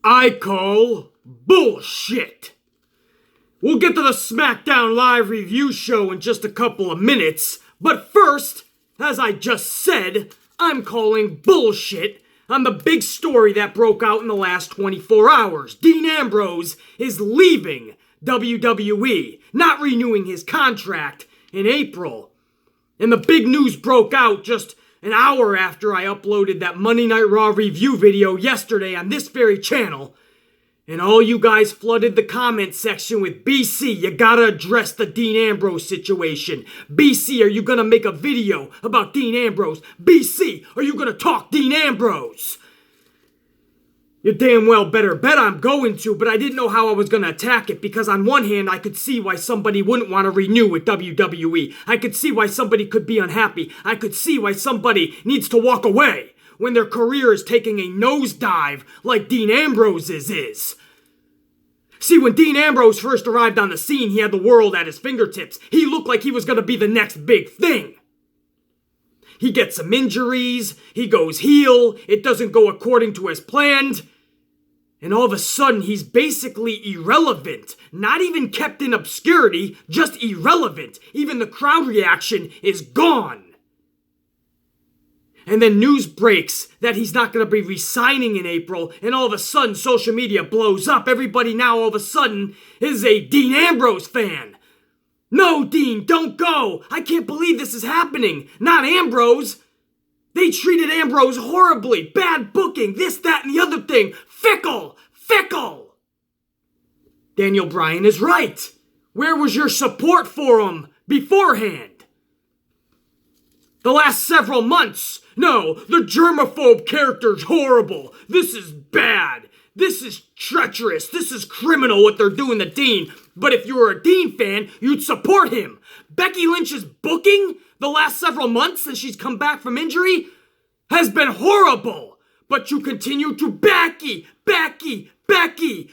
I call bullshit. We'll get to the SmackDown Live review show in just a couple of minutes, but first, as I just said, I'm calling bullshit on the big story that broke out in the last 24 hours. Dean Ambrose is leaving WWE, not renewing his contract in April. And the big news broke out just an hour after I uploaded that Monday Night Raw review video yesterday on this very channel. And all you guys flooded the comment section with, BC, you gotta address the Dean Ambrose situation. BC, are you gonna make a video about Dean Ambrose? BC, are you gonna talk Dean Ambrose? You damn well better bet I'm going to, but I didn't know how I was gonna attack it, because on one hand, I could see why somebody wouldn't want to renew with WWE. I could see why somebody could be unhappy. I could see why somebody needs to walk away when their career is taking a nosedive like Dean Ambrose's is. See, when Dean Ambrose first arrived on the scene, he had the world at his fingertips. He looked like he was gonna be the next big thing. He gets some injuries, he goes heel, it doesn't go according to as planned. And all of a sudden, he's basically irrelevant. Not even kept in obscurity, just irrelevant. Even the crowd reaction is gone. And then news breaks that he's not going to be re-signing in April, and all of a sudden, social media blows up. Everybody now, all of a sudden, is a Dean Ambrose fan. No, Dean, don't go. I can't believe this is happening. Not Ambrose. They treated Ambrose horribly. Bad booking, this, that, and the other thing. Fickle! Daniel Bryan is right. Where was your support for him beforehand? The last several months. No, the germaphobe character's horrible. This is bad. This is treacherous. This is criminal what they're doing to Dean. But if you were a Dean fan, you'd support him. Becky Lynch's booking the last several months since she's come back from injury has been horrible. But you continue to Becky.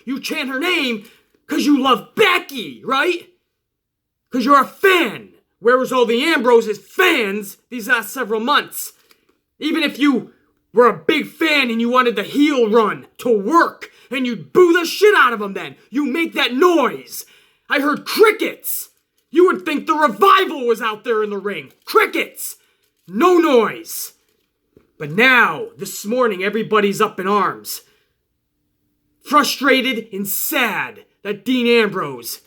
You chant her name because you love Becky, right? Because you're a fan. Where was all the Ambrose's fans these last several months? Even if you were a big fan and you wanted the heel run to work, and you'd boo the shit out of him then. You make that noise. I heard crickets. You would think the Revival was out there in the ring. Crickets. No noise. But now, this morning, everybody's up in arms. Frustrated and sad that Dean Ambrose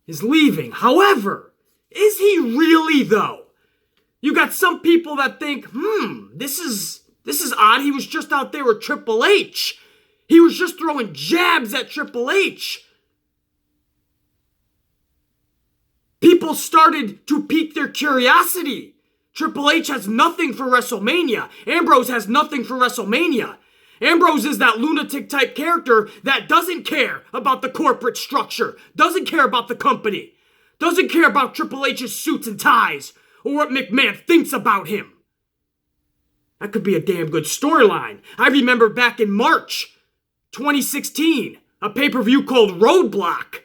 is leaving. However, is he really though? You got some people that think, this is odd. He was just out there with Triple H. He was just throwing jabs at Triple H. People started to pique their curiosity. Triple H has nothing for WrestleMania. Ambrose has nothing for WrestleMania. Ambrose is that lunatic type character that doesn't care about the corporate structure, doesn't care about the company, doesn't care about Triple H's suits and ties, or what McMahon thinks about him. That could be a damn good storyline. I remember back in March 2016, a pay-per-view called Roadblock.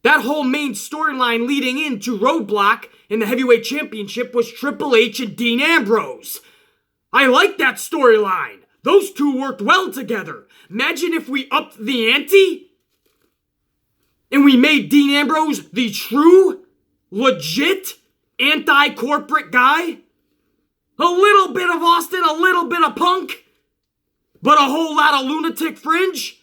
That whole main storyline leading into Roadblock in the Heavyweight Championship was Triple H and Dean Ambrose. I like that storyline. Those two worked well together. Imagine if we upped the ante and we made Dean Ambrose the true, legit, anti-corporate guy. A little bit of Austin, a little bit of Punk, but a whole lot of lunatic fringe.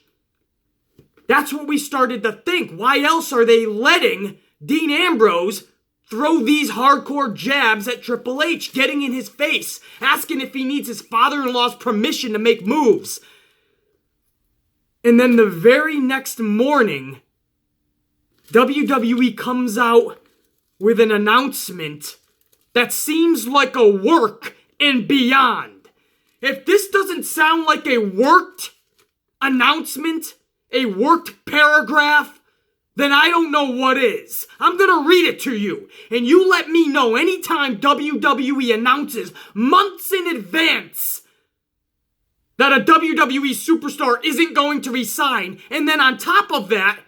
That's what we started to think. Why else are they letting Dean Ambrose throw these hardcore jabs at Triple H, getting in his face, asking if he needs his father-in-law's permission to make moves? And then the very next morning, WWE comes out with an announcement that seems like a work and beyond. If this doesn't sound like a worked announcement, a worked paragraph, then I don't know what is. I'm gonna read it to you, and you let me know anytime WWE announces months in advance that a WWE superstar isn't going to resign, and then on top of that,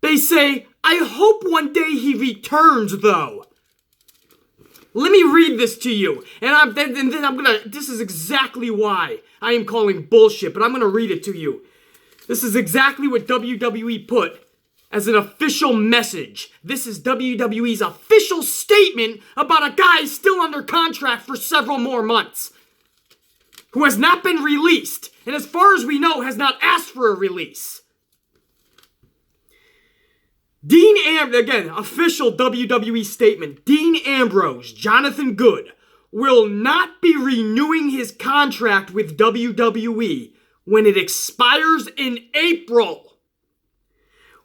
they say, I hope one day he returns though. Let me read this to you. This is exactly why I am calling bullshit, but I'm gonna read it to you. This is exactly what WWE put as an official message. This is WWE's official statement about a guy still under contract for several more months, who has not been released, and as far as we know, has not asked for a release. Again, official WWE statement. Dean Ambrose, Jonathan Good, will not be renewing his contract with WWE when it expires in April.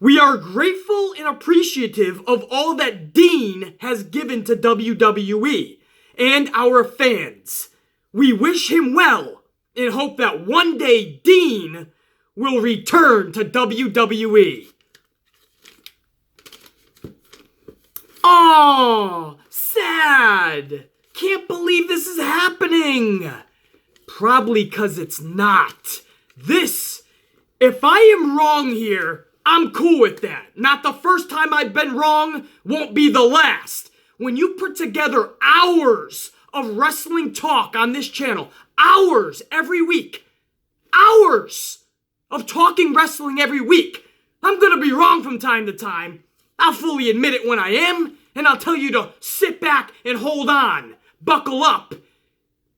We are grateful and appreciative of all that Dean has given to WWE and our fans. We wish him well and hope that one day Dean will return to WWE. Oh, sad. Can't believe this is happening. Probably because it's not. If I am wrong here, I'm cool with that. Not the first time I've been wrong, won't be the last. When you put together hours of wrestling talk on this channel, hours every week, hours of talking wrestling every week, I'm gonna be wrong from time to time. I'll fully admit it when I am, and I'll tell you to sit back and hold on. Buckle up.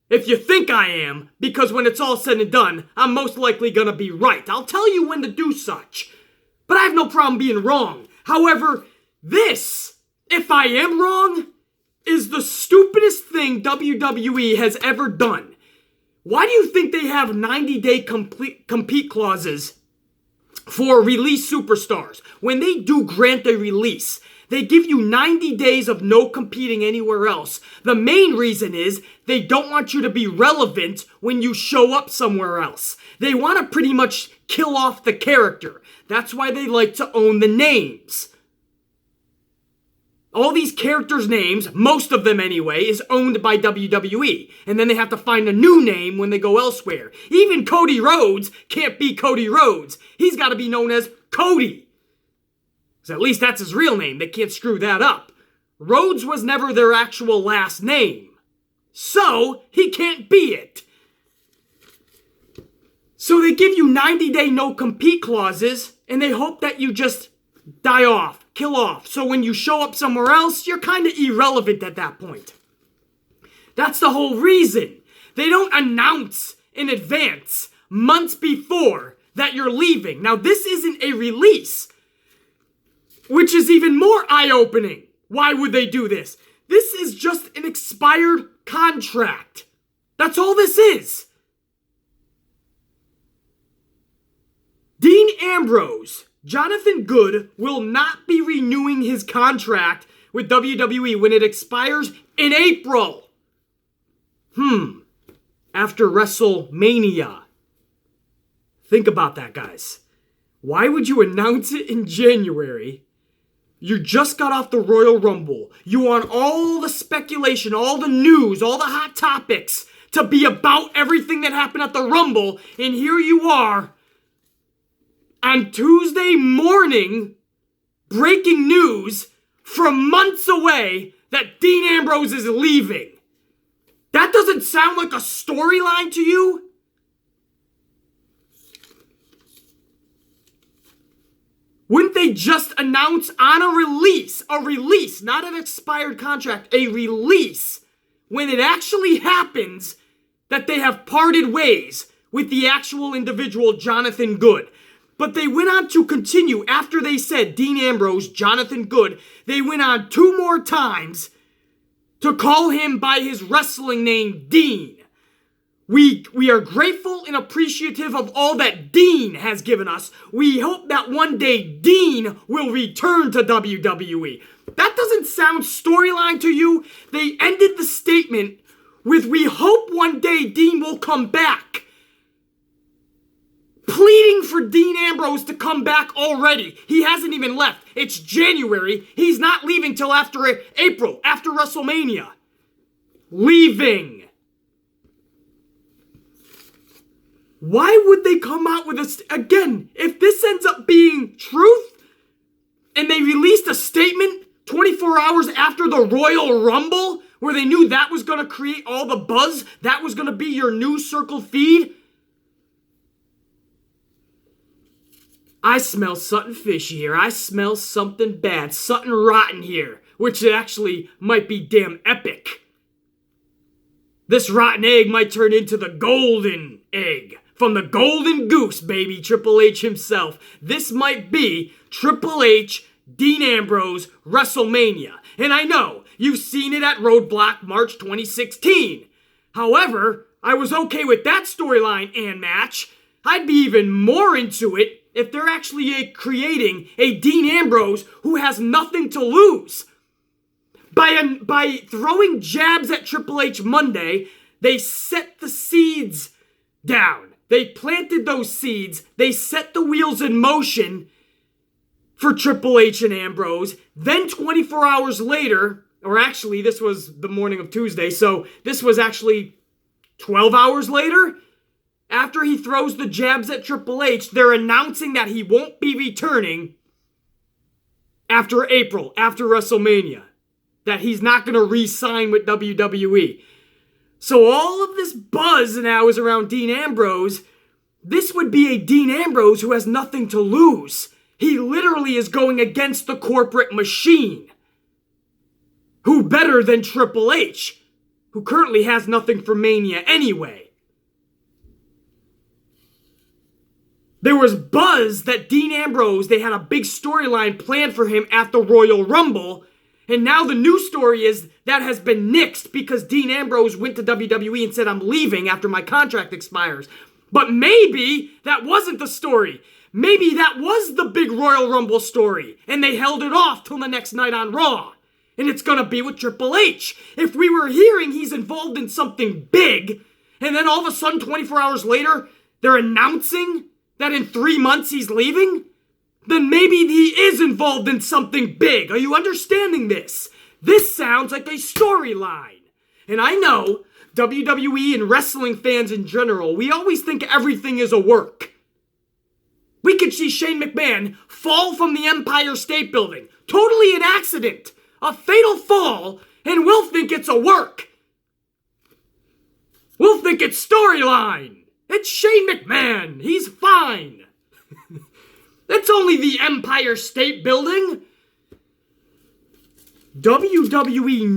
If you think I am, because when it's all said and done, I'm most likely gonna be right. I'll tell you when to do such. But I have no problem being wrong. However, this, if I am wrong, is the stupidest thing WWE has ever done. Why do you think they have 90-day compete clauses for release superstars? When they do grant a release, they give you 90 days of no competing anywhere else. The main reason is they don't want you to be relevant when you show up somewhere else. They want to pretty much kill off the character. That's why they like to own the names. All these characters' names, most of them anyway, is owned by WWE. And then they have to find a new name when they go elsewhere. Even Cody Rhodes can't be Cody Rhodes. He's got to be known as Cody. Because at least that's his real name. They can't screw that up. Rhodes was never their actual last name. So, he can't be it. So they give you 90-day no-compete clauses, and they hope that you just die off, kill off. So when you show up somewhere else, you're kind of irrelevant at that point. That's the whole reason. They don't announce in advance, months before, that you're leaving. Now, this isn't a release, which is even more eye-opening. Why would they do this? This is just an expired contract. That's all this is. Dean Ambrose, Jonathan Good, will not be renewing his contract with WWE when it expires in April. After WrestleMania. Think about that, guys. Why would you announce it in January? You just got off the Royal Rumble. You want all the speculation, all the news, all the hot topics to be about everything that happened at the Rumble, and here you are on Tuesday morning, breaking news from months away that Dean Ambrose is leaving. That doesn't sound like a storyline to you? Wouldn't they just announce on a release, not an expired contract, a release, when it actually happens, that they have parted ways with the actual individual Jonathan Good? But they went on to continue after they said Dean Ambrose, Jonathan Good. They went on 2 more times to call him by his wrestling name, Dean. We are grateful and appreciative of all that Dean has given us. We hope that one day Dean will return to WWE. That doesn't sound storyline to you? They ended the statement with, we hope one day Dean will come back. Pleading for Dean Ambrose to come back already. He hasn't even left. It's January. He's not leaving till after April, after WrestleMania. Leaving. Why would they come out with this? Again, if this ends up being truth, and they released a statement 24 hours after the Royal Rumble, Where they knew that was going to create all the buzz? That was going to be your new circle feed? I smell something fishy here. I smell something bad, something rotten here, which actually might be damn epic. This rotten egg might turn into the golden egg. From the golden goose, baby, Triple H himself. This might be Triple H, Dean Ambrose, WrestleMania. And I know, you've seen it at Roadblock March 2016. However, I was okay with that storyline and match. I'd be even more into it if they're actually creating a Dean Ambrose who has nothing to lose. By throwing jabs at Triple H Monday, they set the seeds down. They planted those seeds. They set the wheels in motion for Triple H and Ambrose. Then 24 hours later, or actually this was the morning of Tuesday, so this was actually 12 hours later, after he throws the jabs at Triple H, they're announcing that he won't be returning after April, after WrestleMania. That he's not going to re-sign with WWE. So all of this buzz now is around Dean Ambrose. This would be a Dean Ambrose who has nothing to lose. He literally is going against the corporate machine. Who better than Triple H, who currently has nothing for Mania anyway? There was buzz that Dean Ambrose, they had a big storyline planned for him at the Royal Rumble. And now the new story is that has been nixed because Dean Ambrose went to WWE and said, I'm leaving after my contract expires. But maybe that wasn't the story. Maybe that was the big Royal Rumble story. And they held it off till the next night on Raw. And it's going to be with Triple H. If we were hearing he's involved in something big, and then all of a sudden 24 hours later, they're announcing that in 3 months he's leaving, then maybe he is involved in something big. Are you understanding this? This sounds like a storyline. And I know WWE and wrestling fans in general, we always think everything is a work. We could see Shane McMahon fall from the Empire State Building. Totally an accident. A fatal fall. And we'll think it's a work. We'll think it's storyline. It's Shane McMahon. He's fine. It's only the Empire State Building. WWE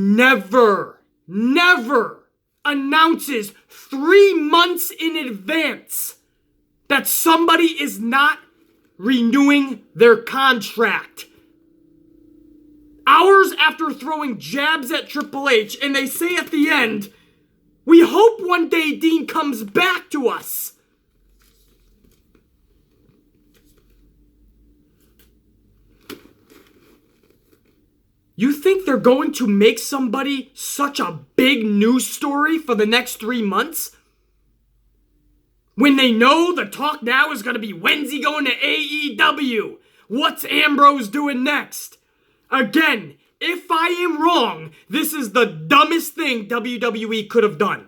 never announces 3 months in advance that somebody is not renewing their contract. Hours after throwing jabs at Triple H, and they say at the end, we hope one day Dean comes back to us. You think they're going to make somebody such a big news story for the next 3 months? When they know the talk now is going to be, when's he going to AEW? What's Ambrose doing next? Again, if I am wrong, this is the dumbest thing WWE could have done.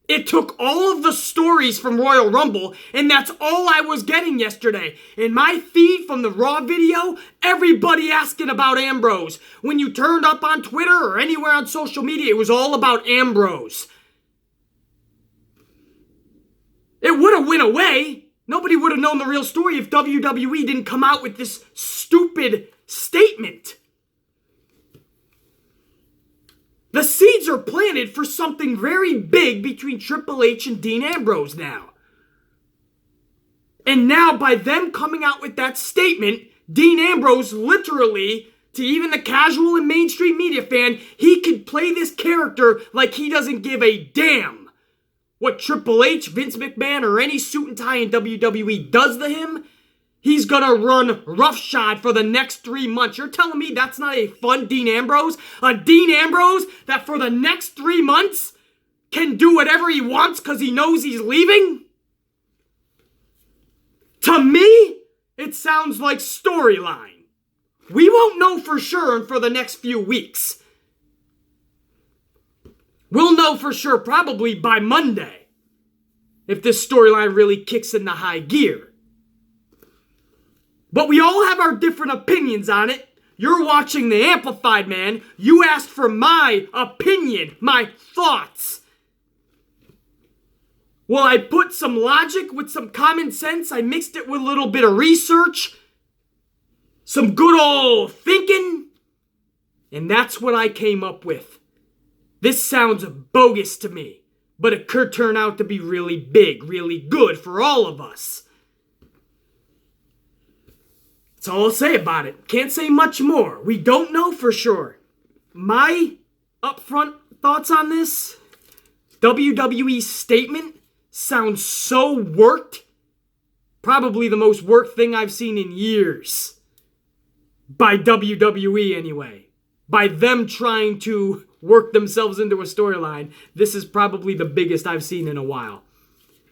It took all of the stories from Royal Rumble, and that's all I was getting yesterday. In my feed from the Raw video, everybody asking about Ambrose. When you turned up on Twitter or anywhere on social media, it was all about Ambrose. It would have went away. Nobody would have known the real story if WWE didn't come out with this stupid statement. The seeds are planted for something very big between Triple H and Dean Ambrose now. And now by them coming out with that statement, Dean Ambrose literally, to even the casual and mainstream media fan, he could play this character like he doesn't give a damn what Triple H, Vince McMahon, or any suit and tie in WWE does to him. He's gonna run roughshod for the next 3 months. You're telling me that's not a fun Dean Ambrose? A Dean Ambrose that for the next 3 months can do whatever he wants because he knows he's leaving? To me, it sounds like storyline. We won't know for sure for the next few weeks. We'll know for sure probably by Monday if this storyline really kicks into high gear. But we all have our different opinions on it. You're watching the Amplified, man. You asked for my opinion, my thoughts. Well, I put some logic with some common sense. I mixed it with a little bit of research. Some good old thinking. And that's what I came up with. This sounds bogus to me, but it could turn out to be really big, really good for all of us. That's all I'll say about it. Can't say much more. We don't know for sure. My upfront thoughts on this, WWE's statement sounds so worked. Probably the most worked thing I've seen in years. By WWE anyway. By them trying to work themselves into a storyline, this is probably the biggest I've seen in a while.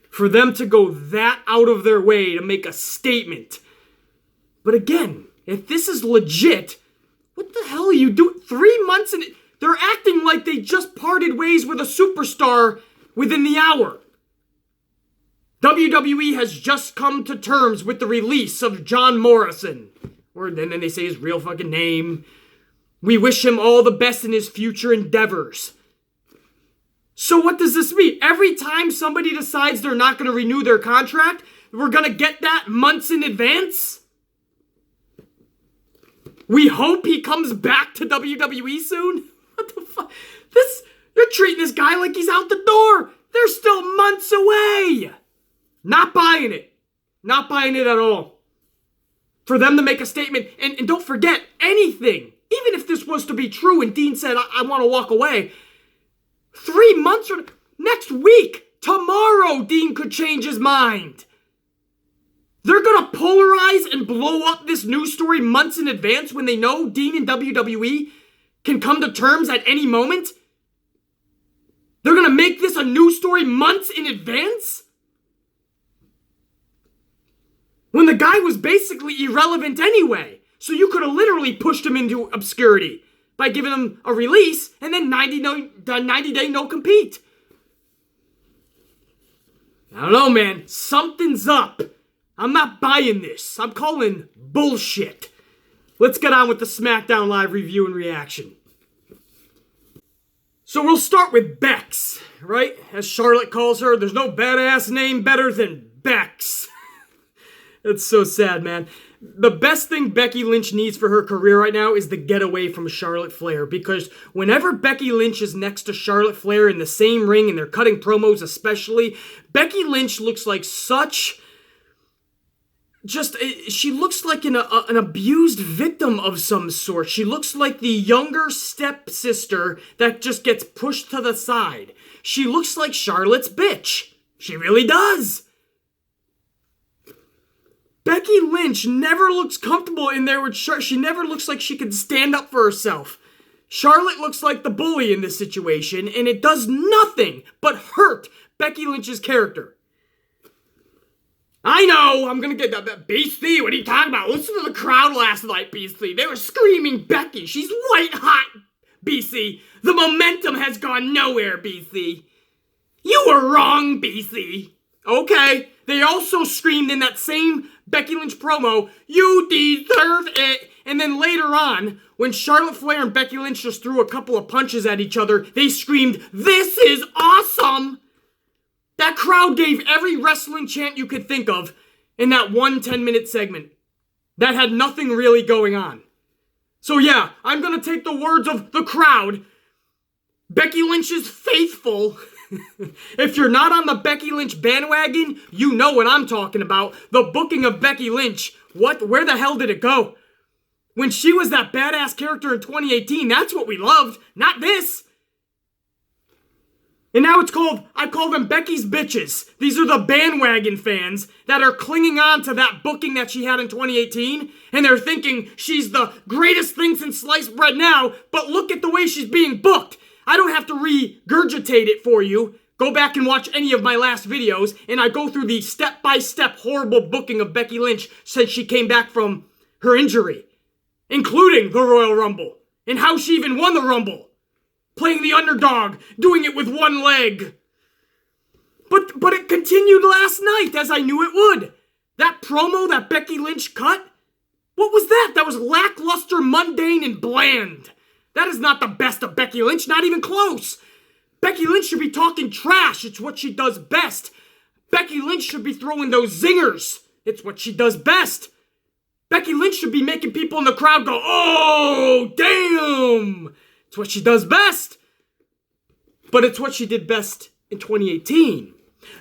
For them to go that out of their way to make a statement. But again, if this is legit, what the hell are you doing? 3 months and they're acting like they just parted ways with a superstar within the hour. WWE has just come to terms with the release of John Morrison. Or then they say his real fucking name. We wish him all the best in his future endeavors. So what does this mean? Every time somebody decides they're not going to renew their contract, we're going to get that months in advance? We hope he comes back to WWE soon? What the fuck? You're treating this guy like he's out the door. They're still months away. Not buying it. Not buying it at all. For them to make a statement, and don't forget, anything, even if this was to be true and Dean said, I want to walk away, 3 months from next week, tomorrow, Dean could change his mind. They're going to polarize and blow up this news story months in advance when they know Dean and WWE can come to terms at any moment? They're going to make this a news story months in advance? When the guy was basically irrelevant anyway. So you could have literally pushed him into obscurity by giving him a release and then 90-day no-compete. I don't know, man. Something's up. I'm not buying this. I'm calling bullshit. Let's get on with the SmackDown Live review and reaction. So we'll start with Bex, right? As Charlotte calls her, there's no badass name better than Bex. That's so sad, man. The best thing Becky Lynch needs for her career right now is to get away from Charlotte Flair, because whenever Becky Lynch is next to Charlotte Flair in the same ring and they're cutting promos especially, Becky Lynch looks like she looks like an abused victim of some sort. She looks like the younger stepsister that just gets pushed to the side. She looks like Charlotte's bitch. She really does. Becky Lynch never looks comfortable in there with Charlotte. She never looks like she can stand up for herself. Charlotte looks like the bully in this situation, and it does nothing but hurt Becky Lynch's character. I know, I'm gonna get that BC, what are you talking about? Listen to the crowd last night, BC. They were screaming Becky. She's white hot, BC. The momentum has gone nowhere, BC. You were wrong, BC. Okay, they also screamed in that same Becky Lynch promo, you deserve it. And then later on, when Charlotte Flair and Becky Lynch just threw a couple of punches at each other, they screamed, this is awesome. That crowd gave every wrestling chant you could think of in that one 10-minute segment. That had nothing really going on. So yeah, I'm gonna take the words of the crowd. Becky Lynch is faithful. If you're not on the Becky Lynch bandwagon, you know what I'm talking about. The booking of Becky Lynch. Where the hell did it go? When she was that badass character in 2018, that's what we loved, not this. And now I call them Becky's bitches. These are the bandwagon fans that are clinging on to that booking that she had in 2018, and they're thinking she's the greatest thing since sliced bread now, but look at the way she's being booked. I don't have to regurgitate it for you. Go back and watch any of my last videos, and I go through the step-by-step horrible booking of Becky Lynch since she came back from her injury, including the Royal Rumble, and how she even won the Rumble. Playing the underdog, doing it with one leg. But it continued last night, as I knew it would. That promo that Becky Lynch cut What was that? That was lackluster, mundane, and bland. That is not the best of Becky Lynch, not even close. Becky Lynch should be talking trash. It's what she does best. Becky Lynch should be throwing those zingers. It's what she does best. Becky Lynch should be making people in the crowd go, oh, damn. It's what she does best. But it's what she did best in 2018.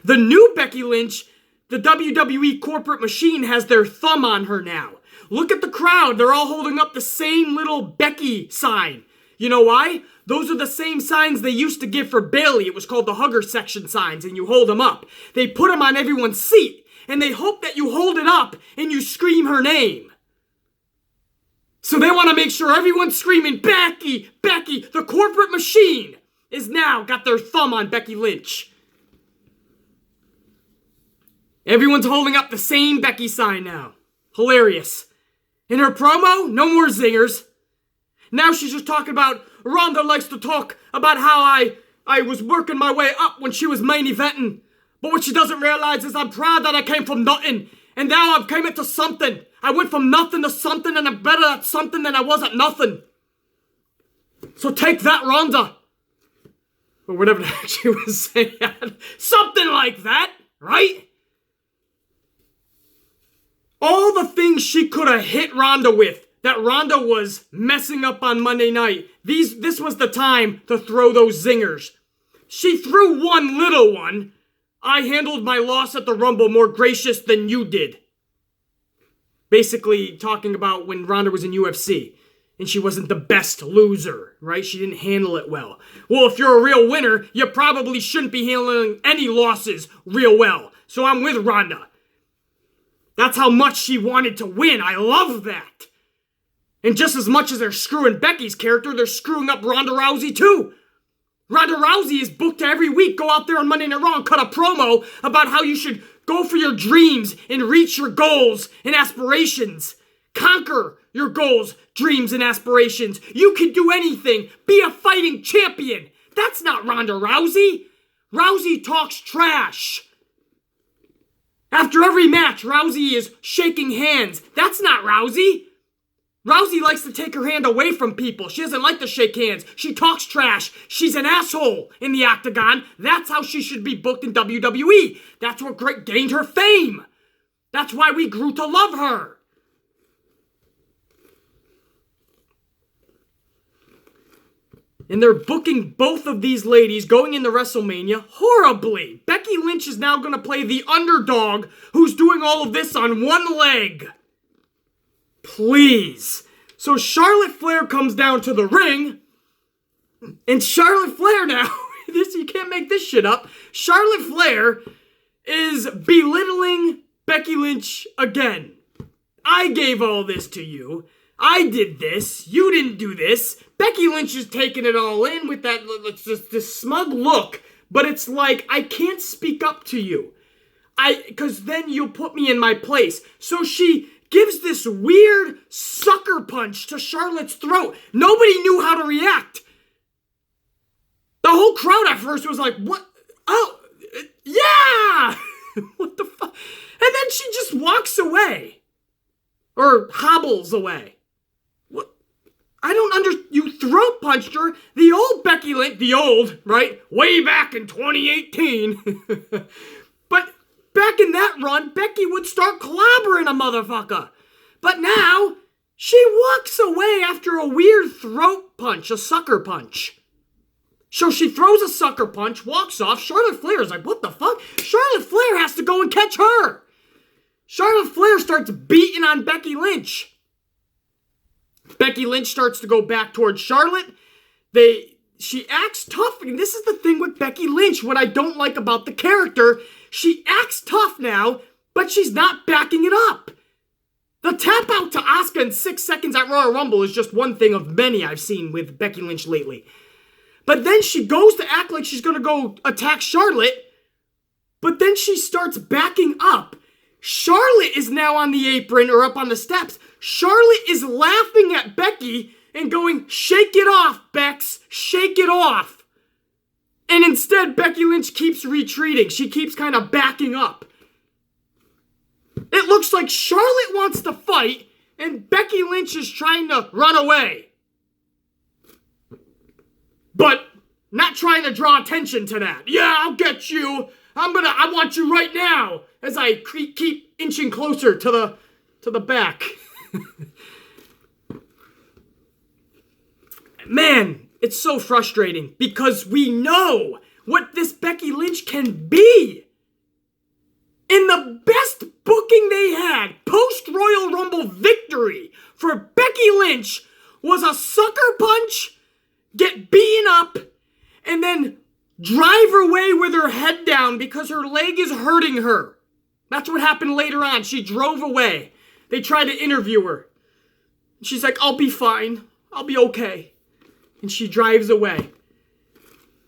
The new Becky Lynch, the WWE corporate machine has their thumb on her now. Look at the crowd. They're all holding up the same little Becky sign. You know why? Those are the same signs they used to give for Bayley. It was called the hugger section signs, and you hold them up. They put them on everyone's seat, and they hope that you hold it up and you scream her name. So they want to make sure everyone's screaming, Becky, Becky. The corporate machine is now got their thumb on Becky Lynch. Everyone's holding up the same Becky sign now. Hilarious. In her promo, no more zingers. Now she's just talking about, Ronda likes to talk about how I was working my way up when she was main eventing. But what she doesn't realize is I'm proud that I came from nothing. And now I've came into something. I went from nothing to something, and I'm better at something than I was at nothing. So take that, Ronda. Or whatever the heck she was saying. Something like that, right? All the things she could have hit Ronda with, that Ronda was messing up on Monday night. This was the time to throw those zingers. She threw one little one. I handled my loss at the Rumble more gracious than you did. Basically talking about when Ronda was in UFC. And she wasn't the best loser, right? She didn't handle it well. Well, if you're a real winner, you probably shouldn't be handling any losses real well. So I'm with Ronda. That's how much she wanted to win. I love that. And just as much as they're screwing Becky's character, they're screwing up Ronda Rousey too. Ronda Rousey is booked to every week go out there on Monday Night Raw and cut a promo about how you should go for your dreams and reach your goals and aspirations. Conquer your goals, dreams, and aspirations. You can do anything. Be a fighting champion. That's not Ronda Rousey. Rousey talks trash. After every match, Rousey is shaking hands. That's not Rousey. Rousey likes to take her hand away from people. She doesn't like to shake hands. She talks trash. She's an asshole in the octagon. That's how she should be booked in WWE. That's what gained her fame. That's why we grew to love her. And they're booking both of these ladies going into WrestleMania horribly. Becky Lynch is now going to play the underdog who's doing all of this on one leg. Please. So Charlotte Flair comes down to the ring. And Charlotte Flair now, you can't make this shit up. Charlotte Flair is belittling Becky Lynch again. I gave all this to you. I did this. You didn't do this. Becky Lynch is taking it all in with that this smug look. But it's like, I can't speak up to you. Because then you'll put me in my place. So she gives this weird sucker punch to Charlotte's throat. Nobody knew how to react. The whole crowd at first was like, what? Oh, yeah! What the fuck? And then she just walks away. Or hobbles away. What? I don't you throat punched her. The old Becky Lynch, right? Way back in 2018. But back in that run, Becky would start clobbering a motherfucker. But now, she walks away after a weird throat punch, a sucker punch. So she throws a sucker punch, walks off. Charlotte Flair's like, what the fuck? Charlotte Flair has to go and catch her. Charlotte Flair starts beating on Becky Lynch. Becky Lynch starts to go back towards Charlotte. She acts tough. And this is the thing with Becky Lynch, what I don't like about the character. She acts tough now, but she's not backing it up. The tap out to Asuka in 6 seconds at Royal Rumble is just one thing of many I've seen with Becky Lynch lately. But then she goes to act like she's going to go attack Charlotte, but then she starts backing up. Charlotte is now on the apron or up on the steps. Charlotte is laughing at Becky and going, shake it off, Bex, shake it off. And instead, Becky Lynch keeps retreating. She keeps kind of backing up. It looks like Charlotte wants to fight, and Becky Lynch is trying to run away. But not trying to draw attention to that. Yeah, I'll get you. I want you right now. As I keep inching closer to the back. Man, it's so frustrating because we know what this Becky Lynch can be. In the best booking they had, post-Royal Rumble victory for Becky Lynch was a sucker punch, get beaten up, and then drive away with her head down because her leg is hurting her. That's what happened later on. She drove away. They tried to interview her. She's like, I'll be fine. I'll be okay. And she drives away.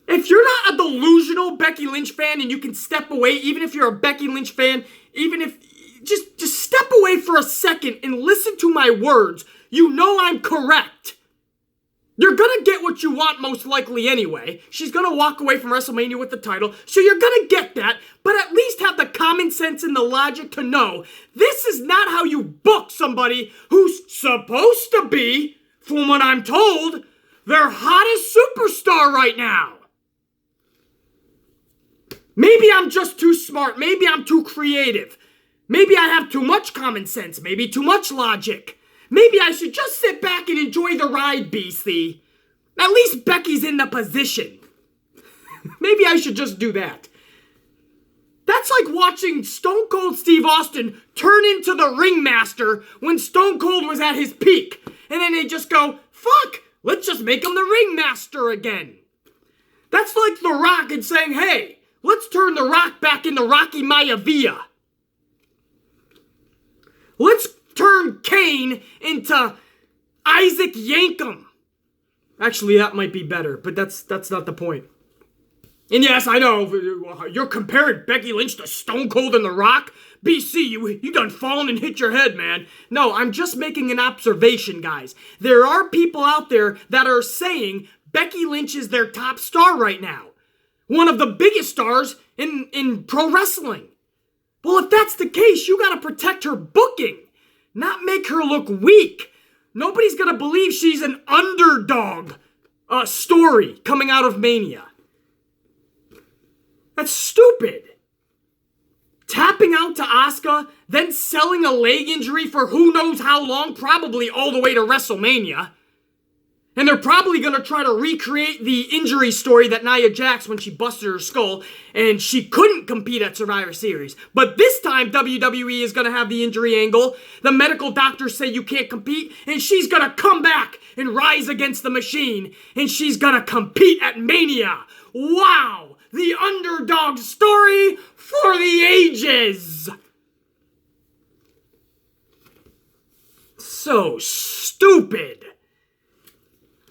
If you're not a delusional Becky Lynch fan and you can step away, even if you're a Becky Lynch fan, even if, just step away for a second and listen to my words. You know I'm correct. You're gonna get what you want most likely anyway. She's gonna walk away from WrestleMania with the title, so you're gonna get that, but at least have the common sense and the logic to know this is not how you book somebody who's supposed to be, from what I'm told, their hottest superstar right now. Maybe I'm just too smart. Maybe I'm too creative. Maybe I have too much common sense. Maybe too much logic. Maybe I should just sit back and enjoy the ride, BC. At least Becky's in the position. Maybe I should just do that. That's like watching Stone Cold Steve Austin turn into the ringmaster when Stone Cold was at his peak. And then they just go, fuck, let's just make him the ringmaster again. That's like The Rock and saying, hey, let's turn The Rock back into Rocky Maivia. Let's turn Kane into Isaac Yankem. Actually, that might be better, but that's not the point. And yes, I know, you're comparing Becky Lynch to Stone Cold and The Rock? BC, you done fallen and hit your head, man. No, I'm just making an observation, guys. There are people out there that are saying Becky Lynch is their top star right now. One of the biggest stars in pro wrestling. Well, if that's the case, you gotta protect her booking, not make her look weak. Nobody's gonna believe she's an underdog story coming out of Mania. That's stupid. Tapping out to Asuka, then selling a leg injury for who knows how long, probably all the way to WrestleMania. And they're probably going to try to recreate the injury story that Nia Jax when she busted her skull and she couldn't compete at Survivor Series. But this time WWE is going to have the injury angle. The medical doctors say you can't compete and she's going to come back and rise against the machine and she's going to compete at Mania. Wow! The underdog story for the ages! So stupid.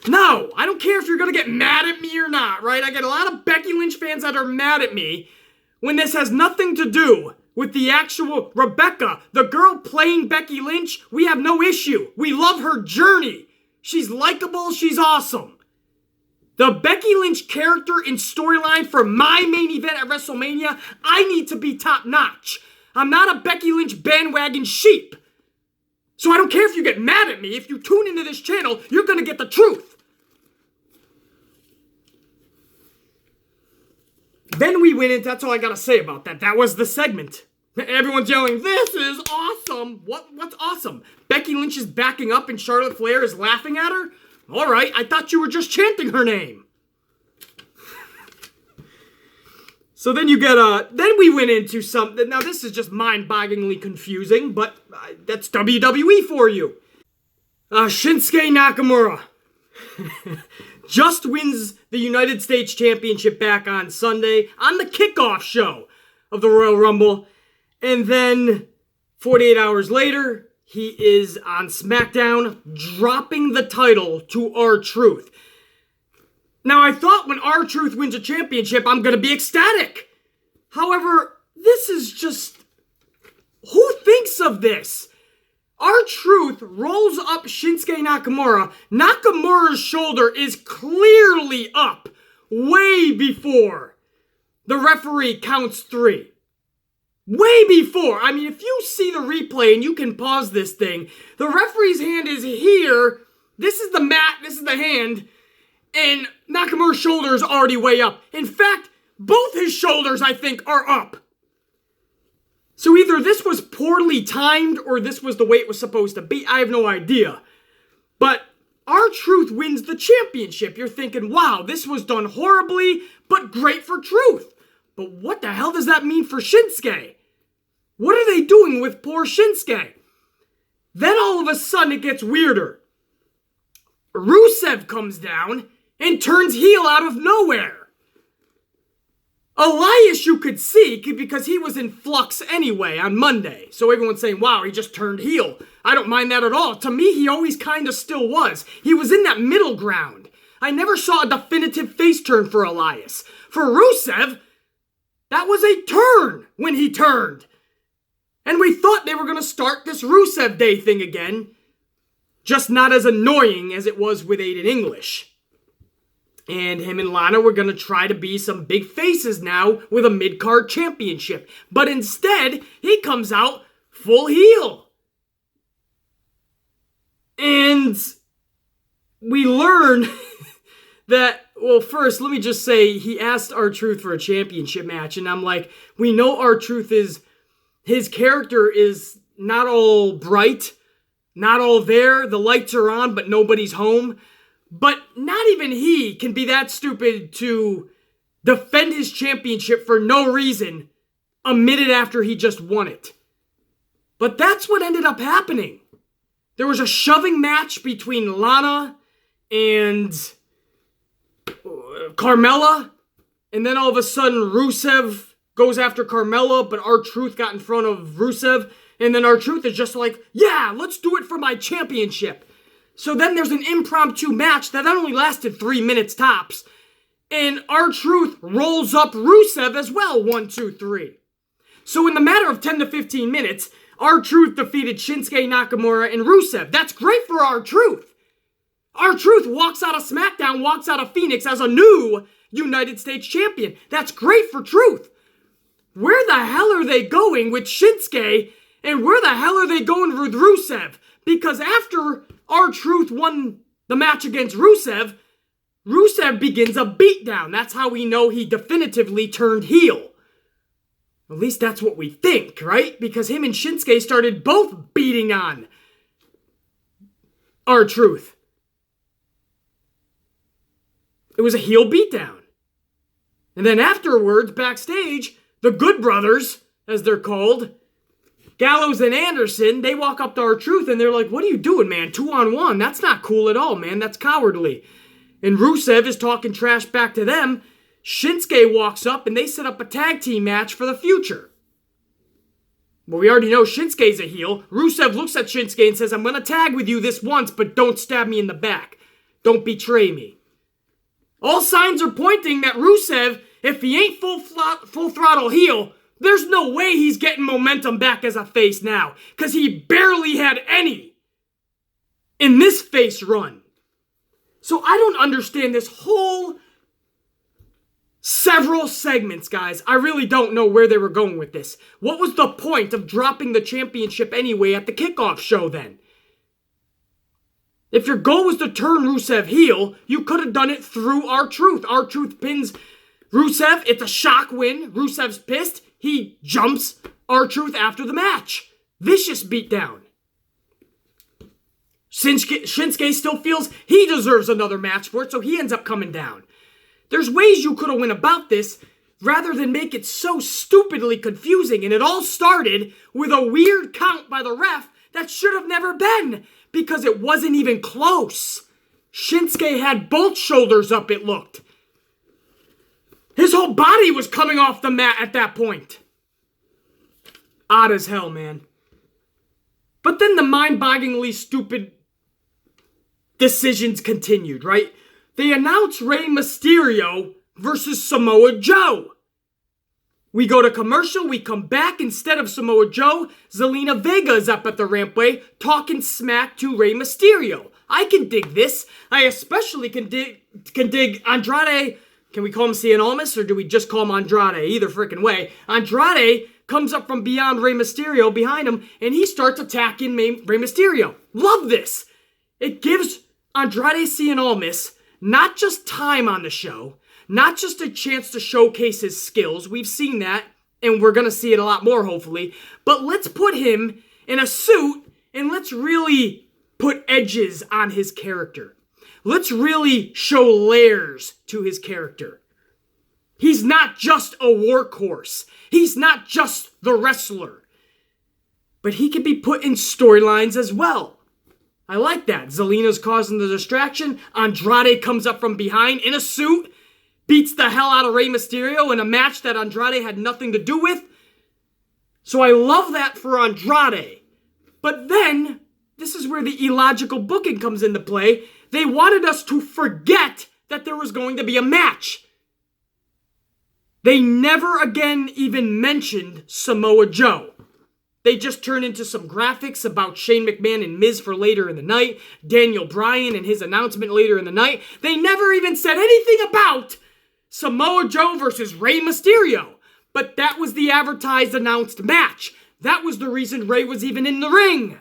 No, I don't care if you're gonna get mad at me or not, right? I get a lot of Becky Lynch fans that are mad at me when this has nothing to do with the actual Rebecca, the girl playing Becky Lynch. We have no issue. We love her journey. She's likable, she's awesome. The Becky Lynch character and storyline for my main event at WrestleMania, I need to be top notch. I'm not a Becky Lynch bandwagon sheep. So I don't care if you get mad at me. If you tune into this channel, you're gonna get the truth. Then we went into, that's all I gotta say about that. That was the segment. Everyone's yelling, this is awesome. What's awesome? Becky Lynch is backing up and Charlotte Flair is laughing at her? All right, I thought you were just chanting her name. So then then we went into something. Now this is just mind-bogglingly confusing, but that's WWE for you. Shinsuke Nakamura just wins the United States Championship back on Sunday on the kickoff show of the Royal Rumble. And then 48 hours later, he is on SmackDown dropping the title to R-Truth. Now, I thought when R-Truth wins a championship, I'm going to be ecstatic. However, this is just... Who thinks of this? R-Truth rolls up Shinsuke Nakamura. Nakamura's shoulder is clearly up way before the referee counts 3. Way before. I mean, if you see the replay and you can pause this thing, the referee's hand is here. This is the mat, this is the hand, and Nakamura's shoulder is already way up. In fact, both his shoulders, I think, are up. So either this was poorly timed or this was the way it was supposed to be. I have no idea. But R-Truth wins the championship. You're thinking, wow, this was done horribly, but great for Truth. But what the hell does that mean for Shinsuke? What are they doing with poor Shinsuke? Then all of a sudden it gets weirder. Rusev comes down and turns heel out of nowhere. Elias you could see because he was in flux anyway on Monday. So everyone's saying, wow, he just turned heel. I don't mind that at all. To me, he always kind of still was. He was in that middle ground. I never saw a definitive face turn for Elias. For Rusev, that was a turn when he turned. And we thought they were going to start this Rusev Day thing again. Just not as annoying as it was with Aiden English. And him and Lana were going to try to be some big faces now with a mid-card championship. But instead, he comes out full heel. And we learn that, well, first, let me just say, he asked R-Truth for a championship match. And I'm like, we know R-Truth is, his character is not all bright, not all there. The lights are on, but nobody's home. But not even he can be that stupid to defend his championship for no reason a minute after he just won it. But that's what ended up happening. There was a shoving match between Lana and Carmella. And then all of a sudden Rusev goes after Carmella, but R-Truth got in front of Rusev. And then R-Truth is just like, yeah, let's do it for my championship. So then there's an impromptu match that only lasted 3 minutes tops. And R-Truth rolls up Rusev as well, 1, 2, 3. So in the matter of 10 to 15 minutes, R-Truth defeated Shinsuke Nakamura and Rusev. That's great for R-Truth. R-Truth walks out of SmackDown, walks out of Phoenix as a new United States champion. That's great for Truth. Where the hell are they going with Shinsuke? And where the hell are they going with Rusev? Because after R-Truth won the match against Rusev, Rusev begins a beatdown. That's how we know he definitively turned heel. At least that's what we think, right? Because him and Shinsuke started both beating on R-Truth. It was a heel beatdown. And then afterwards, backstage, the Good Brothers, as they're called, Gallows and Anderson, they walk up to R-Truth and they're like, what are you doing, man? 2-on-1? That's not cool at all, man. That's cowardly. And Rusev is talking trash back to them. Shinsuke walks up and they set up a tag team match for the future. Well, we already know Shinsuke's a heel. Rusev looks at Shinsuke and says, I'm going to tag with you this once, but don't stab me in the back. Don't betray me. All signs are pointing that Rusev, if he ain't full throttle heel, there's no way he's getting momentum back as a face now, because he barely had any in this face run. So I don't understand this whole several segments, guys. I really don't know where they were going with this. What was the point of dropping the championship anyway at the kickoff show then? If your goal was to turn Rusev heel, you could have done it through R-Truth. R-Truth pins Rusev. It's a shock win. Rusev's pissed. He jumps R-Truth after the match. Vicious beatdown. Shinsuke still feels he deserves another match for it, so he ends up coming down. There's ways you could have went about this rather than make it so stupidly confusing, and it all started with a weird count by the ref that should have never been, because it wasn't even close. Shinsuke had both shoulders up, it looked. His whole body was coming off the mat at that point. Odd as hell, man. But then the mind-bogglingly stupid decisions continued, right? They announced Rey Mysterio versus Samoa Joe. We go to commercial, we come back. Instead of Samoa Joe, Zelina Vega is up at the rampway talking smack to Rey Mysterio. I can dig this. I especially can dig Andrade. Can we call him Cien Almas or do we just call him Andrade? Either freaking way. Andrade comes up from beyond Rey Mysterio behind him, and he starts attacking Rey Mysterio. Love this. It gives Andrade Cien Almas not just time on the show, not just a chance to showcase his skills. We've seen that, and we're going to see it a lot more, hopefully. But let's put him in a suit, and let's really put edges on his character. Let's really show layers to his character. He's not just a workhorse. He's not just the wrestler. But he can be put in storylines as well. I like that. Zelina's causing the distraction. Andrade comes up from behind in a suit, beats the hell out of Rey Mysterio in a match that Andrade had nothing to do with. So I love that for Andrade. But then, this is where the illogical booking comes into play. They wanted us to forget that there was going to be a match. They never again even mentioned Samoa Joe. They just turned into some graphics about Shane McMahon and Miz for later in the night, Daniel Bryan and his announcement later in the night. They never even said anything about Samoa Joe versus Rey Mysterio. But that was the advertised announced match. That was the reason Rey was even in the ring.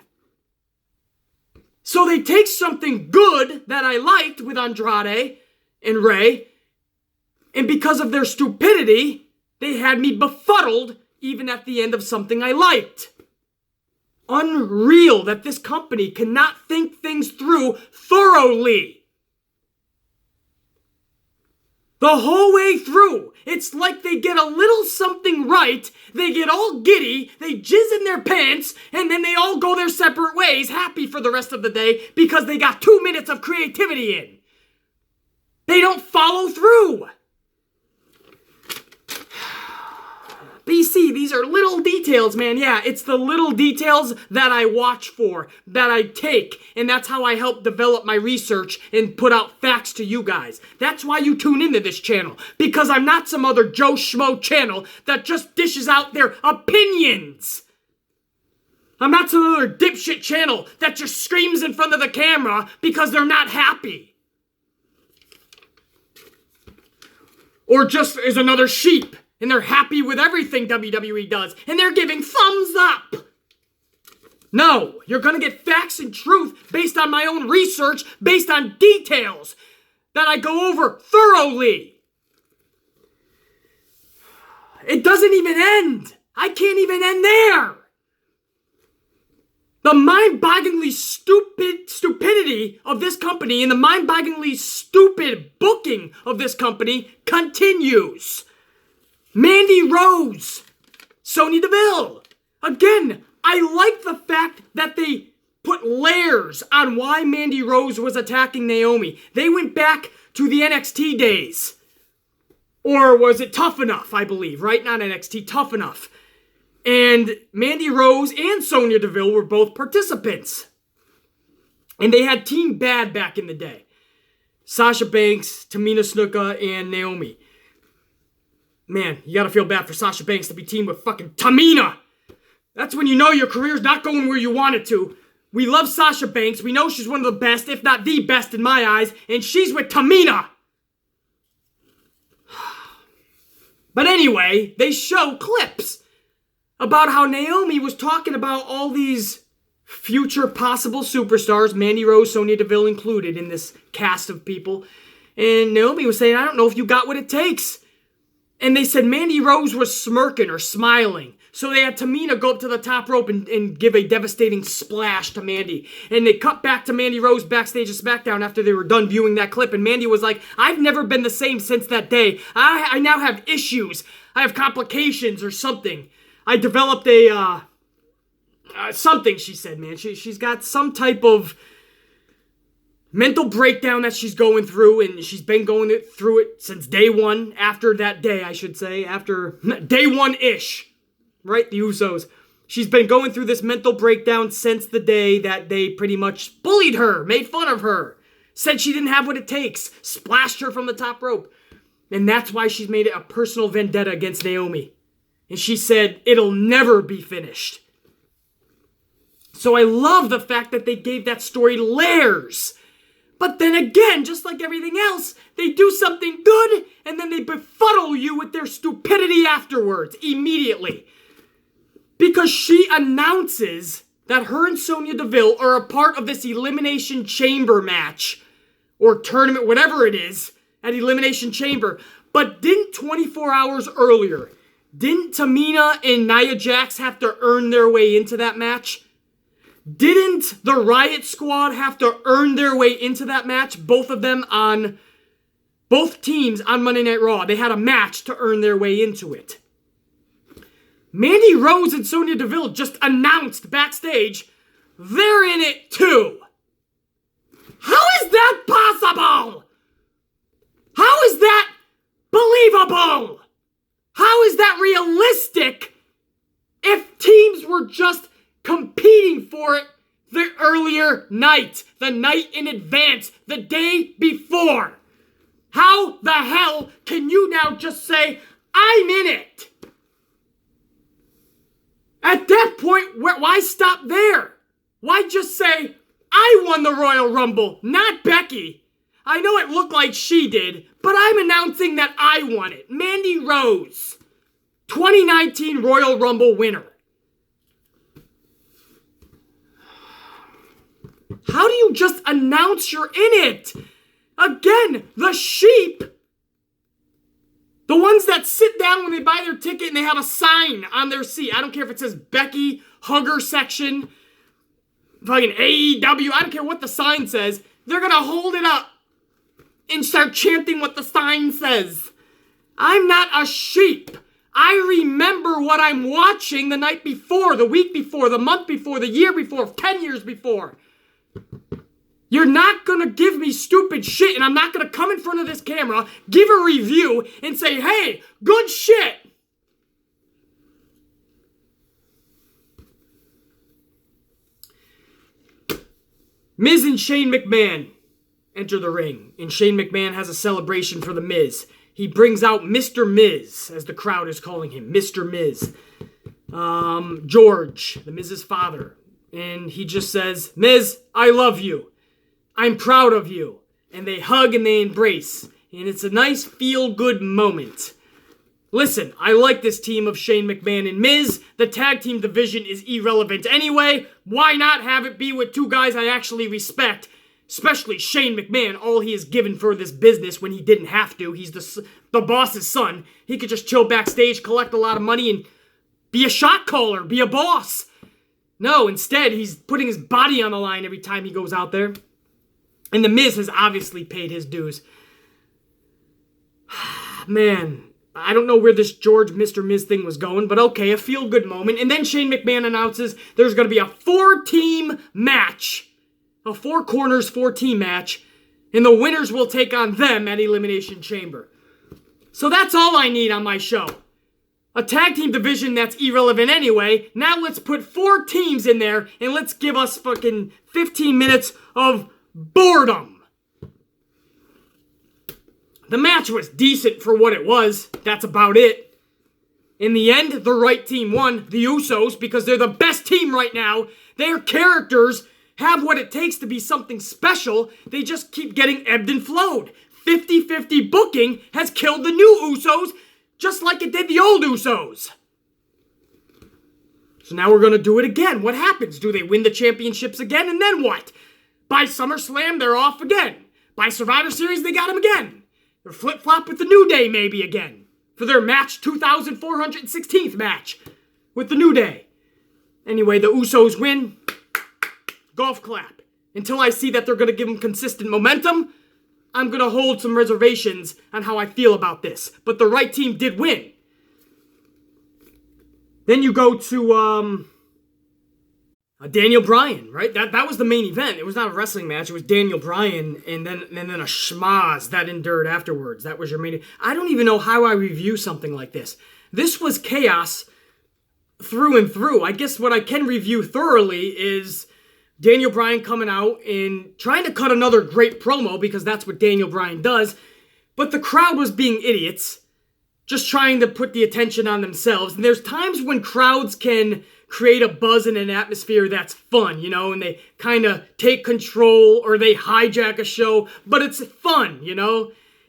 So they take something good that I liked with Andrade and Rey, and because of their stupidity, they had me befuddled even at the end of something I liked. Unreal that this company cannot think things through thoroughly. The whole way through, it's like they get a little something right, they get all giddy, they jizz in their pants, and then they all go their separate ways, happy for the rest of the day, because they got 2 minutes of creativity in. They don't follow through. But you see, these are little details, man. Yeah, it's the little details that I watch for, that I take, and that's how I help develop my research and put out facts to you guys. That's why you tune into this channel, because I'm not some other Joe Schmo channel that just dishes out their opinions. I'm not some other dipshit channel that just screams in front of the camera because they're not happy. Or just is another sheep. And they're happy with everything WWE does. And they're giving thumbs up. No, you're going to get facts and truth based on my own research, based on details that I go over thoroughly. It doesn't even end. I can't even end there. The mind-bogglingly stupidity of this company and the mind-bogglingly stupid booking of this company continues. Mandy Rose, Sonya Deville. Again, I like the fact that they put layers on why Mandy Rose was attacking Naomi. They went back to the NXT days. Or was it Tough Enough, I believe, right? Not NXT, Tough Enough. And Mandy Rose and Sonya Deville were both participants. And they had Team Bad back in the day. Sasha Banks, Tamina Snuka, and Naomi. Man, you gotta feel bad for Sasha Banks to be teamed with fucking Tamina. That's when you know your career's not going where you want it to. We love Sasha Banks. We know she's one of the best, if not the best in my eyes. And she's with Tamina. But anyway, they show clips about how Naomi was talking about all these future possible superstars, Mandy Rose, Sonya Deville included in this cast of people. And Naomi was saying, I don't know if you got what it takes. And they said Mandy Rose was smirking or smiling. So they had Tamina go up to the top rope and give a devastating splash to Mandy. And they cut back to Mandy Rose backstage at SmackDown after they were done viewing that clip. And Mandy was like, I've never been the same since that day. I now have issues. I have complications or something. I developed a, something, she said, man. She's got some type of mental breakdown that she's going through, and she's been going through it since day one, after that day, I should say, after day one-ish, right, the Usos. She's been going through this mental breakdown since the day that they pretty much bullied her, made fun of her, said she didn't have what it takes, splashed her from the top rope, and that's why she's made it a personal vendetta against Naomi, and she said it'll never be finished. So I love the fact that they gave that story layers. But then again, just like everything else, they do something good, and then they befuddle you with their stupidity afterwards, immediately. Because she announces that her and Sonya Deville are a part of this Elimination Chamber match, or tournament, whatever it is, at Elimination Chamber. But didn't 24 hours earlier, didn't Tamina and Nia Jax have to earn their way into that match? Didn't the Riot Squad have to earn their way into that match? Both teams on Monday Night Raw, they had a match to earn their way into it. Mandy Rose and Sonya Deville just announced backstage they're in it too. How is that possible? How is that believable? How is that realistic if teams were just competing for it the earlier night, the night in advance, the day before? How the hell can you now just say, I'm in it? At that point, why stop there? Why just say, I won the Royal Rumble, not Becky? I know it looked like she did, but I'm announcing that I won it. Mandy Rose, 2019 Royal Rumble winner. How do you just announce you're in it? Again, the sheep, the ones that sit down when they buy their ticket and they have a sign on their seat. I don't care if it says Becky, Hugger section, fucking AEW. I don't care what the sign says. They're going to hold it up and start chanting what the sign says. I'm not a sheep. I remember what I'm watching the night before, the week before, the month before, the year before, 10 years before. You're not going to give me stupid shit, and I'm not going to come in front of this camera, give a review, and say, hey, good shit. Miz and Shane McMahon enter the ring, and Shane McMahon has a celebration for the Miz. He brings out Mr. Miz, as the crowd is calling him, Mr. Miz. George, the Miz's father. And he just says, Miz, I love you. I'm proud of you. And they hug and they embrace. And it's a nice feel-good moment. Listen, I like this team of Shane McMahon and Miz. The tag team division is irrelevant anyway. Why not have it be with two guys I actually respect? Especially Shane McMahon, all he is given for this business when he didn't have to. He's the boss's son. He could just chill backstage, collect a lot of money, and be a shot caller, be a boss. No, instead, he's putting his body on the line every time he goes out there. And The Miz has obviously paid his dues. Man, I don't know where this George Mr. Miz thing was going, but okay, a feel-good moment. And then Shane McMahon announces there's going to be a 4-team match. A 4 corners, 4-team match. And the winners will take on them at Elimination Chamber. So that's all I need on my show. A tag team division that's irrelevant anyway. Now let's put 4 teams in there and let's give us fucking 15 minutes of boredom. The match was decent for what it was. That's about it. In the end, the right team won. The Usos, because they're the best team right now. Their characters have what it takes to be something special. They just keep getting ebbed and flowed. 50-50 booking has killed the new Usos, just like it did the old Usos. So now we're going to do it again. What happens? Do they win the championships again? And then what? By SummerSlam, they're off again. By Survivor Series, they got them again. They're flip-flop with the New Day maybe again. For their match, 2,416th match with the New Day. Anyway, the Usos win. Golf clap. Until I see that they're going to give them consistent momentum, I'm going to hold some reservations on how I feel about this. But the right team did win. Then you go to Daniel Bryan, right? That was the main event. It was not a wrestling match. It was Daniel Bryan and then a schmaz that endured afterwards. That was your main. I don't even know how I review something like this. This was chaos through and through. I guess what I can review thoroughly is Daniel Bryan coming out and trying to cut another great promo because that's what Daniel Bryan does. But the crowd was being idiots, just trying to put the attention on themselves. And there's times when crowds can create a buzz and an atmosphere that's fun, and they kind of take control or they hijack a show, but it's fun,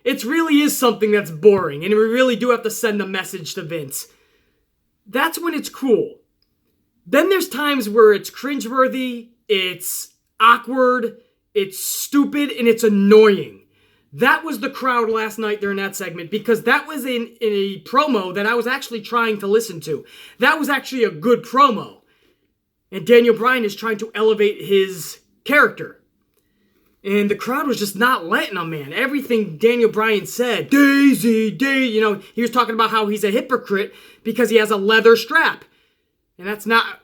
It really is something that's boring, and we really do have to send a message to Vince. That's when it's cool. Then there's times where it's cringeworthy, it's awkward, it's stupid, and it's annoying. That was the crowd last night during that segment, because that was in a promo that I was actually trying to listen to. That was actually a good promo. And Daniel Bryan is trying to elevate his character. And the crowd was just not letting him, man. Everything Daniel Bryan said, Daisy, he was talking about how he's a hypocrite because he has a leather strap. And that's not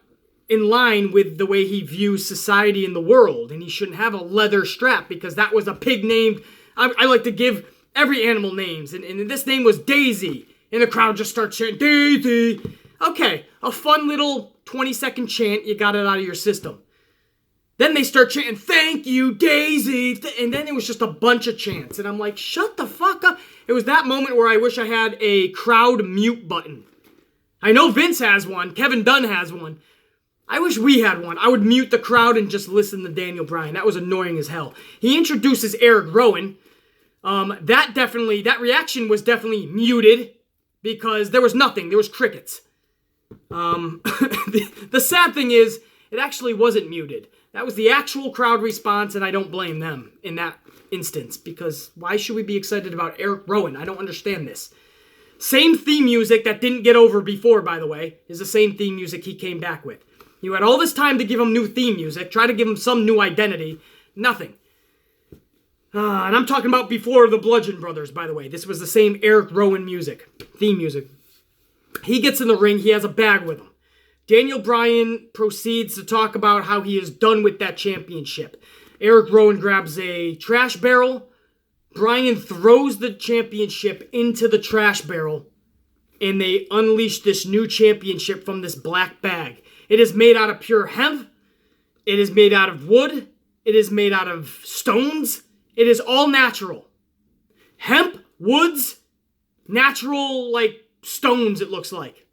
in line with the way he views society and the world. And he shouldn't have a leather strap because that was a pig named... I like to give every animal names. And this name was Daisy. And the crowd just starts chanting, Daisy. Okay, a fun little 20-second chant. You got it out of your system. Then they start chanting, thank you, Daisy. And then it was just a bunch of chants. And I'm like, shut the fuck up. It was that moment where I wish I had a crowd mute button. I know Vince has one. Kevin Dunn has one. I wish we had one. I would mute the crowd and just listen to Daniel Bryan. That was annoying as hell. He introduces Eric Rowan. That reaction was definitely muted because there was nothing. There was crickets. The sad thing is, it actually wasn't muted. That was the actual crowd response, and I don't blame them in that instance, because why should we be excited about Eric Rowan? I don't understand this. Same theme music that didn't get over before, by the way, is the same theme music he came back with. You had all this time to give him new theme music, try to give him some new identity. Nothing. And I'm talking about before the Bludgeon Brothers, by the way. This was the same Eric Rowan theme music. He gets in the ring, he has a bag with him. Daniel Bryan proceeds to talk about how he is done with that championship. Eric Rowan grabs a trash barrel. Bryan throws the championship into the trash barrel. And they unleash this new championship from this black bag. It is made out of pure hemp. It is made out of wood. It is made out of stones. It is all natural. Hemp, woods, natural, like, stones, it looks like.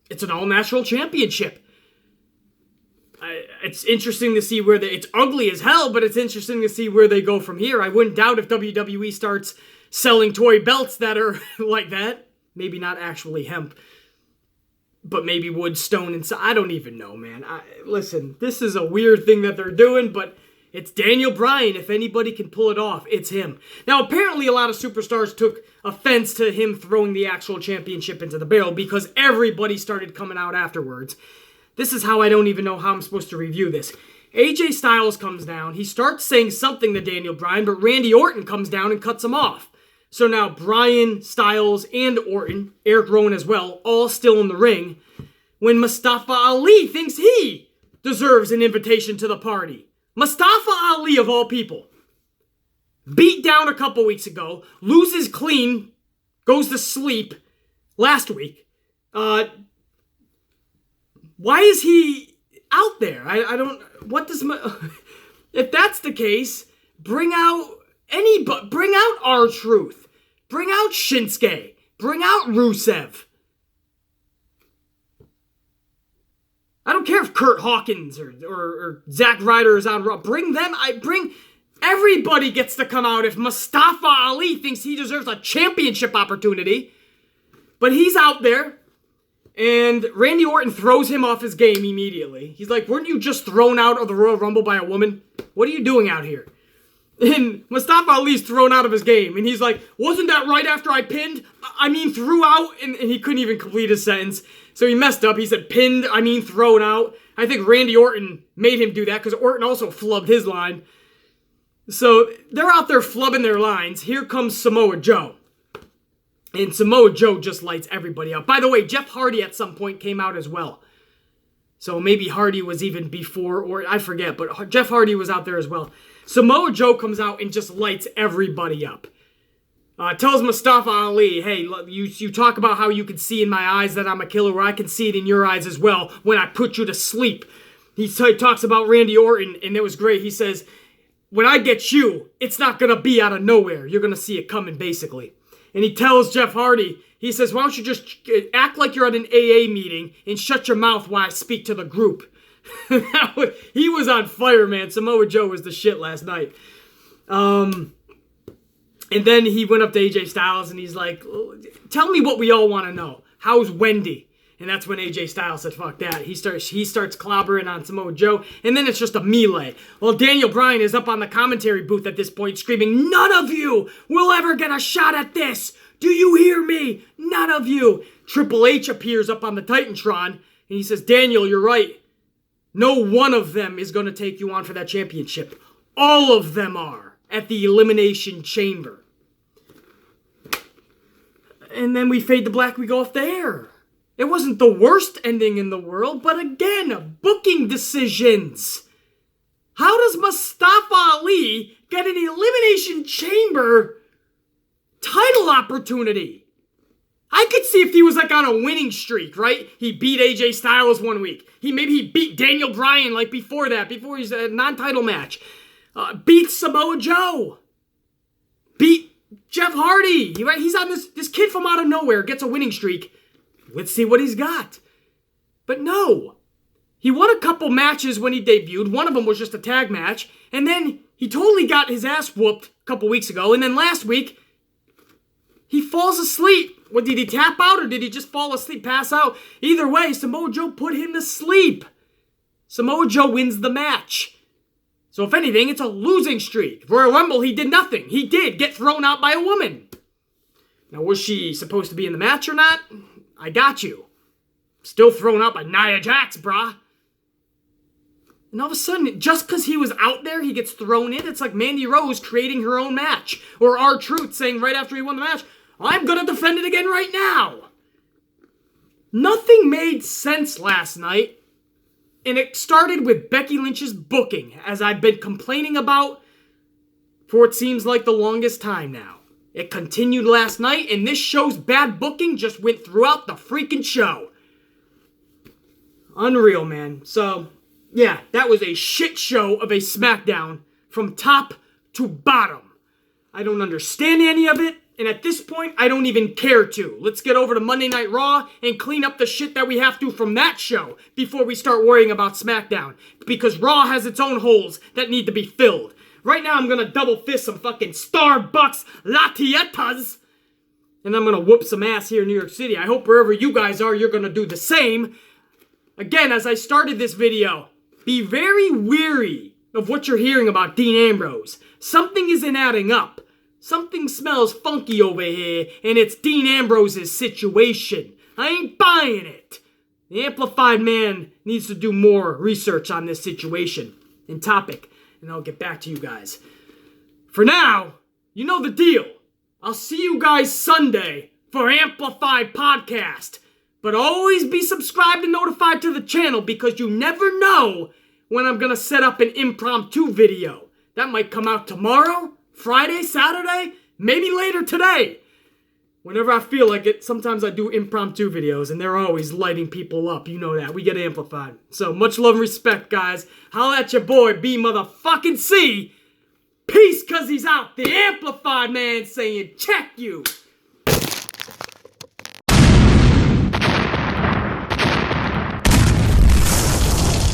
It's an all-natural championship. It's interesting to see where it's ugly as hell, but it's interesting to see where they go from here. I wouldn't doubt if WWE starts selling toy belts that are like that. Maybe not actually hemp, but maybe wood, stone, and so I don't even know, man. Listen, this is a weird thing that they're doing, but it's Daniel Bryan. If anybody can pull it off, it's him. Now, apparently a lot of superstars took offense to him throwing the actual championship into the barrel because everybody started coming out afterwards. This is how I don't even know how I'm supposed to review this. AJ Styles comes down. He starts saying something to Daniel Bryan, but Randy Orton comes down and cuts him off. So now Bryan, Styles, and Orton, Eric Rowan as well, all still in the ring, when Mustafa Ali thinks he deserves an invitation to the party. Mustafa Ali, of all people, beat down a couple weeks ago, loses clean, goes to sleep last week. Why is he out there? I don't... What does... If that's the case, bring out R-Truth. Bring out Shinsuke. Bring out Rusev. I don't care if Kurt Hawkins or Zack Ryder is on Raw. Bring them. Everybody gets to come out if Mustafa Ali thinks he deserves a championship opportunity. But he's out there. And Randy Orton throws him off his game immediately. He's like, weren't you just thrown out of the Royal Rumble by a woman? What are you doing out here? And Mustafa Ali's thrown out of his game. And he's like, wasn't that right after I pinned? Threw out. And he couldn't even complete his sentence. So he messed up. He said pinned, thrown out. I think Randy Orton made him do that because Orton also flubbed his line. So they're out there flubbing their lines. Here comes Samoa Joe. And Samoa Joe just lights everybody up. By the way, Jeff Hardy at some point came out as well. So maybe Hardy was even before, or I forget, but Jeff Hardy was out there as well. Samoa Joe comes out and just lights everybody up. Tells Mustafa Ali, hey, you talk about how you can see in my eyes that I'm a killer, where I can see it in your eyes as well when I put you to sleep. He talks about Randy Orton, and it was great. He says, when I get you, it's not going to be out of nowhere. You're going to see it coming, basically. And he tells Jeff Hardy, he says, why don't you just act like you're at an AA meeting and shut your mouth while I speak to the group. He was on fire, man. Samoa Joe was the shit last night. And then he went up to AJ Styles and he's like, tell me what we all want to know. How's Wendy? And that's when AJ Styles said, fuck that. He starts clobbering on Samoa Joe, and then it's just a melee. Well, Daniel Bryan is up on the commentary booth at this point screaming, none of you will ever get a shot at this. Do you hear me? None of you. Triple H appears up on the Titantron, and he says, Daniel, you're right. No one of them is going to take you on for that championship. All of them are at the Elimination Chamber. And then we fade to black, we go off the air. It wasn't the worst ending in the world, but again, booking decisions. How does Mustafa Ali get an Elimination Chamber title opportunity? I could see if he was like on a winning streak, right? He beat AJ Styles one week. Maybe he beat Daniel Bryan like before he's a non-title match. Beat Samoa Joe. Beat Jeff Hardy. Right? He's on this kid from out of nowhere gets a winning streak. Let's see what he's got. But no. He won a couple matches when he debuted. One of them was just a tag match. And then he totally got his ass whooped a couple weeks ago. And then last week, he falls asleep. What, did he tap out or did he just fall asleep, pass out? Either way, Samoa Joe put him to sleep. Samoa Joe wins the match. So if anything, it's a losing streak. Royal Rumble, he did nothing. He did get thrown out by a woman. Now, was she supposed to be in the match or not? I got you. Still thrown out by Nia Jax, brah. And all of a sudden, just because he was out there, he gets thrown in. It's like Mandy Rose creating her own match. Or R-Truth saying right after he won the match, I'm going to defend it again right now. Nothing made sense last night. And it started with Becky Lynch's booking, as I've been complaining about for what seems like the longest time now. It continued last night, and this show's bad booking just went throughout the freaking show. Unreal, man. So, yeah, that was a shit show of a SmackDown from top to bottom. I don't understand any of it. And at this point, I don't even care to. Let's get over to Monday Night Raw and clean up the shit that we have to from that show before we start worrying about SmackDown. Because Raw has its own holes that need to be filled. Right now, I'm going to double fist some fucking Starbucks Latietas. And I'm going to whoop some ass here in New York City. I hope wherever you guys are, you're going to do the same. Again, as I started this video, be very weary of what you're hearing about Dean Ambrose. Something isn't adding up. Something smells funky over here, and it's Dean Ambrose's situation. I ain't buying it. The Amplified Man needs to do more research on this situation and topic, and I'll get back to you guys. For now, you know the deal. I'll see you guys Sunday for Amplified Podcast. But always be subscribed and notified to the channel because you never know when I'm going to set up an impromptu video. That might come out tomorrow, Friday, Saturday, maybe later today. Whenever I feel like it, sometimes I do impromptu videos, and they're always lighting people up. You know that. We get amplified. So, much love and respect, guys. Holla at your boy, B motherfucking C. Peace, cause he's out. The Amplified Man saying, check you.